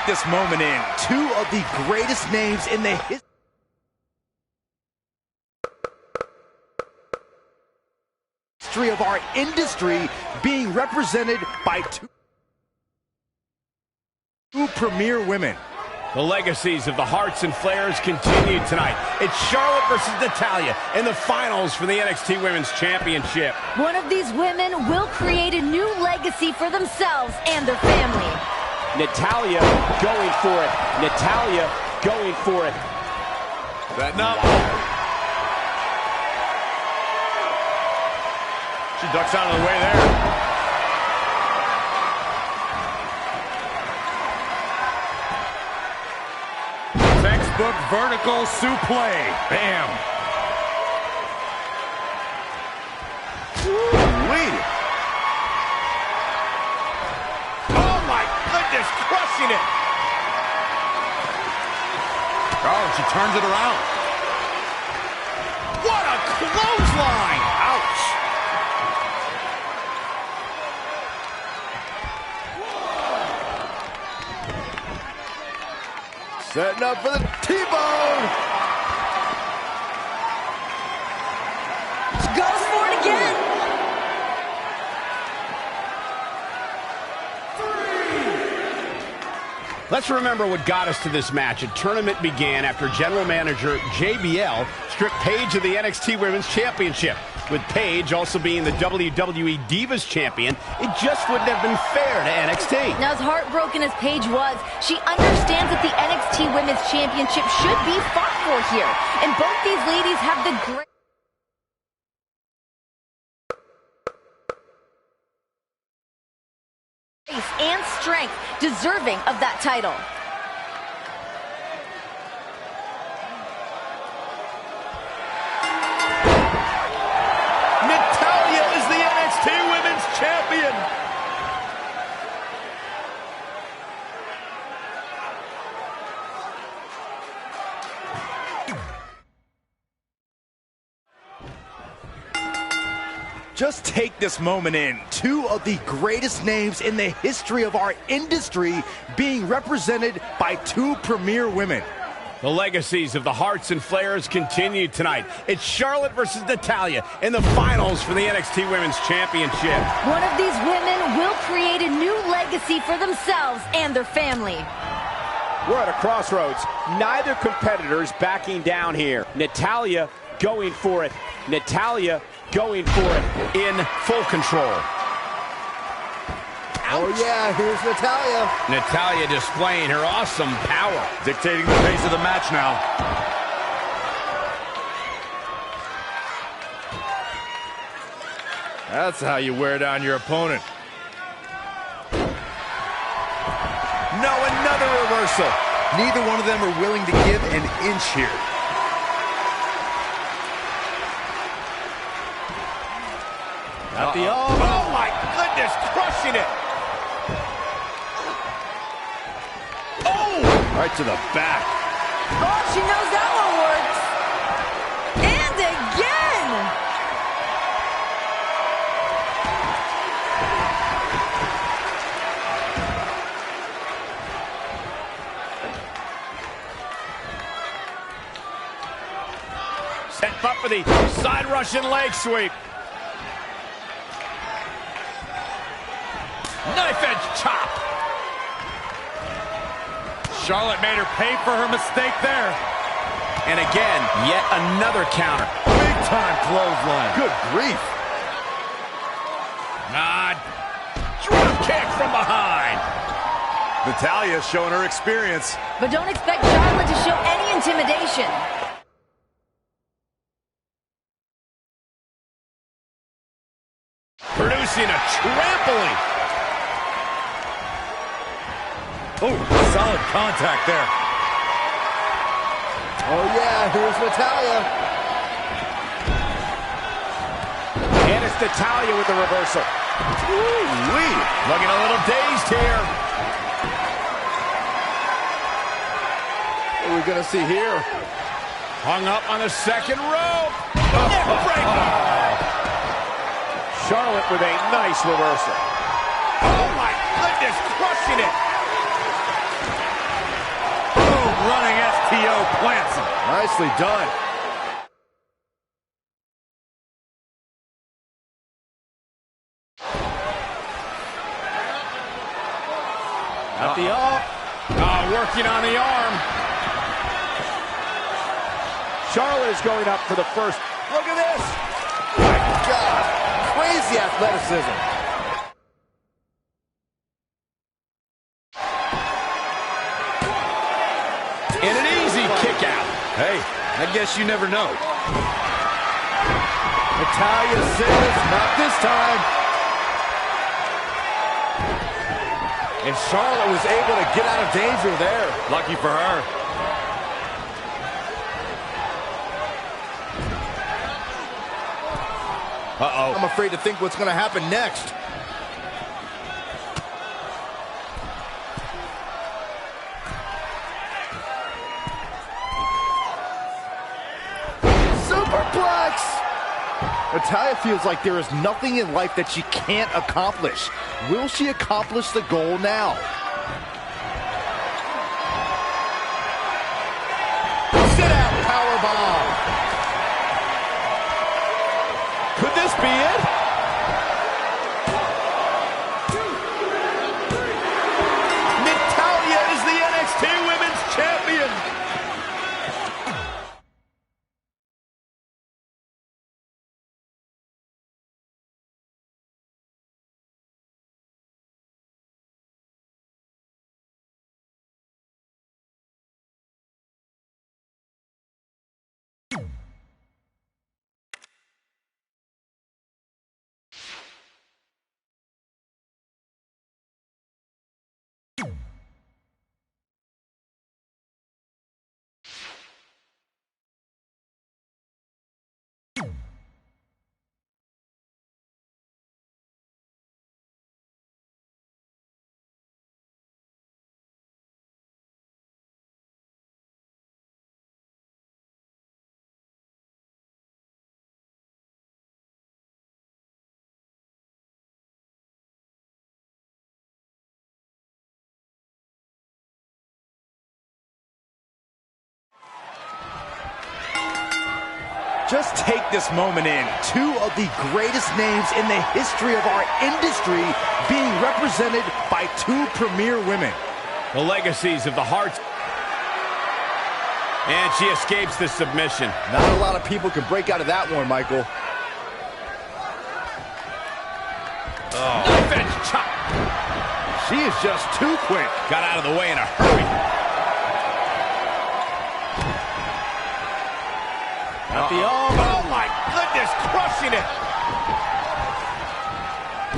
this moment in. Two of the greatest names in the history of our industry being represented by two premier women. The legacies of the Hearts and Flairs continue tonight. It's Charlotte versus Natalya in the finals for the NXT Women's Championship. One of these women will create a new legacy for themselves and their family. Natalya going for it. Natalya going for it. Setting up. She ducks out of the way there. Textbook vertical suplex. Bam. Wait. Oh my goodness, crushing it. Oh, she turns it around. What a clothesline. Ouch. Setting up for the T-bone. Goes for it again. 3. Let's remember what got us to this match. A tournament began after General Manager JBL stripped Paige of the NXT Women's Championship. With Paige also being the WWE Divas Champion, it just wouldn't have been fair to NXT. Now, as heartbroken as Paige was, she understands that the NXT Women's Championship should be fought for here. And both these ladies have the great grace and strength deserving of that title. Natalya is the NXT Women's Champion. Just take this moment in. Two of the greatest names in the history of our industry being represented by two premier women. The legacies of the Hearts and Flairs continue tonight. It's Charlotte versus Natalya in the finals for the NXT Women's Championship. One of these women will create a new legacy for themselves and their family. We're at a crossroads. Neither competitor's backing down here. Natalya going for it. Natalya going for it in full control. Oh yeah, here's Natalya. Natalya displaying her awesome power. Dictating the pace of the match now. That's how you wear down your opponent. No, another reversal. Neither one of them are willing to give an inch here. At the oh my goodness, crushing it. Oh, right to the back. Oh, she knows that one works. And again. Set up for the side Russian leg sweep. Knife edge chop. Charlotte made her pay for her mistake there. And again, yet another counter. Big time clothesline. Good grief. Drop kick from behind. Natalya showing her experience. But don't expect Charlotte to show any intimidation. Producing a trampling. Oh, solid contact there. Oh yeah, here's Natalya. And it's Natalya with the reversal. Ooh-wee. Looking a little dazed here. What are we gonna see here? Hung up on the second rope. Neck breaker. Charlotte with a nice reversal. Oh my goodness, crushing it. running STO plants him. Nicely done. At the up. Working on the arm. Charlotte is going up for the first. Look at this. My God. Crazy athleticism. And an easy kick out. Hey, I guess you never know. Natalya says, not this time. And Charlotte was able to get out of danger there. Lucky for her. Uh-oh. I'm afraid to think what's going to happen next. Superplex! Natalya feels like there is nothing in life that she can't accomplish. Will she accomplish the goal now? Sit out powerbomb. Could this be it? Natalya is the NXT Women's Champion. Just take this moment in. Two of the greatest names in the history of our industry being represented by two premier women. The legacies of the Hearts. And she escapes the submission. Not a lot of people can break out of that one, Michael. Knife edge chop. She is just too quick. Got out of the way in a hurry. At the arm. Oh my goodness, crushing it.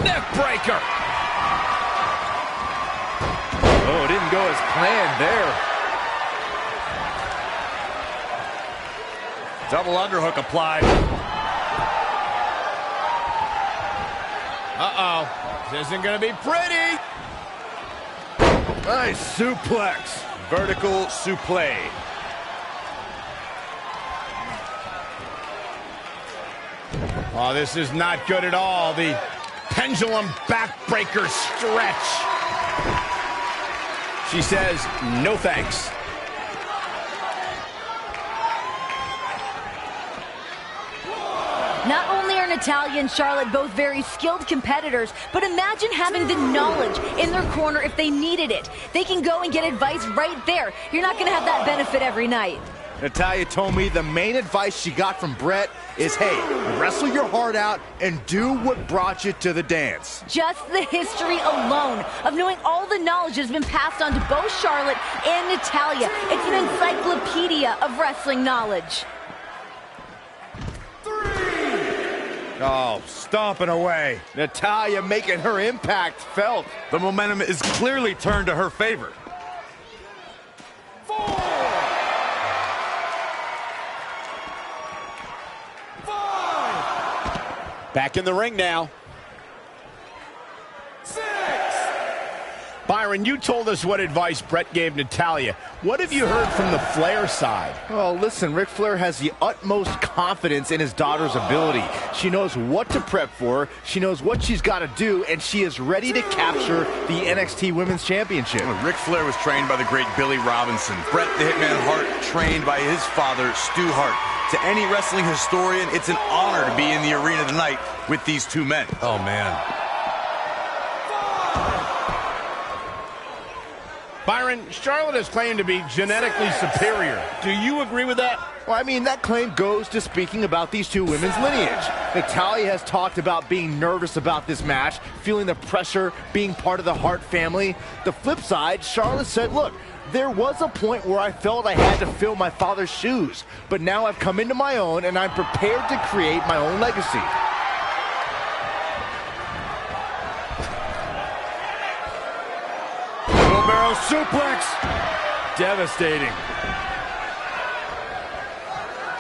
Neck breaker. Oh, it didn't go as planned there. Double underhook applied. Uh-oh. This isn't going to be pretty. Nice suplex. Vertical suplex. Oh, this is not good at all. The pendulum backbreaker stretch. She says, no thanks. Not only are Natalya and Charlotte both very skilled competitors, but imagine having the knowledge in their corner if they needed it. They can go and get advice right there. You're not going to have that benefit every night. Natalya told me the main advice she got from Brett is, hey, wrestle your heart out and do what brought you to the dance. Just the history alone of knowing all the knowledge has been passed on to both Charlotte and Natalya. It's an encyclopedia of wrestling knowledge. Oh, stomping away. Natalya making her impact felt. The momentum is clearly turned to her favor. Back in the ring now. 6, Byron, you told us what advice Brett gave Natalya. What have you heard from the Flair side? Well, listen, Ric Flair has the utmost confidence in his daughter's ability. She knows what to prep for, she knows what she's got to do, and she is ready to capture the NXT Women's Championship. Ric Flair was trained by the great Billy Robinson. Bret the Hitman Hart trained by his father, Stu Hart. To any wrestling historian, it's an honor to be in the arena tonight with these two men. Oh, man. Byron, Charlotte has claimed to be genetically superior. Do you agree with that? Well, I mean, that claim goes to speaking about these two women's lineage. Natalya has talked about being nervous about this match, feeling the pressure, being part of the Hart family. The flip side, Charlotte said, look, there was a point where I felt I had to fill my father's shoes, but now I've come into my own and I'm prepared to create my own legacy. Barrel suplex. Devastating.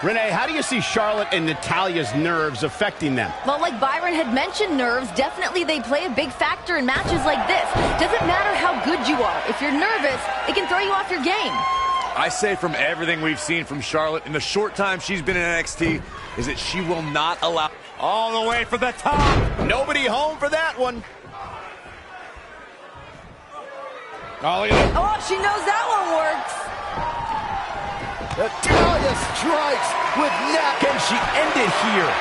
Renee, how do you see Charlotte and Natalya's nerves affecting them? Well, like Byron had mentioned, nerves, definitely they play a big factor in matches like this. Doesn't matter how good you are. If you're nervous, it can throw you off your game. I say from everything we've seen from Charlotte in the short time she's been in NXT is that she will not allow... All the way for the top. Nobody home for that one. Oh, she knows that one works. Natalya strikes with neck. Can she end it here?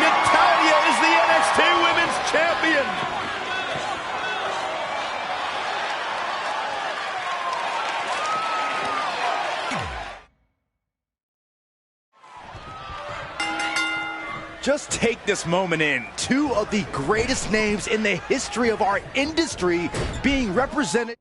Natalya is the NXT Women's Champion. Just take this moment in. Two of the greatest names in the history of our industry being represented.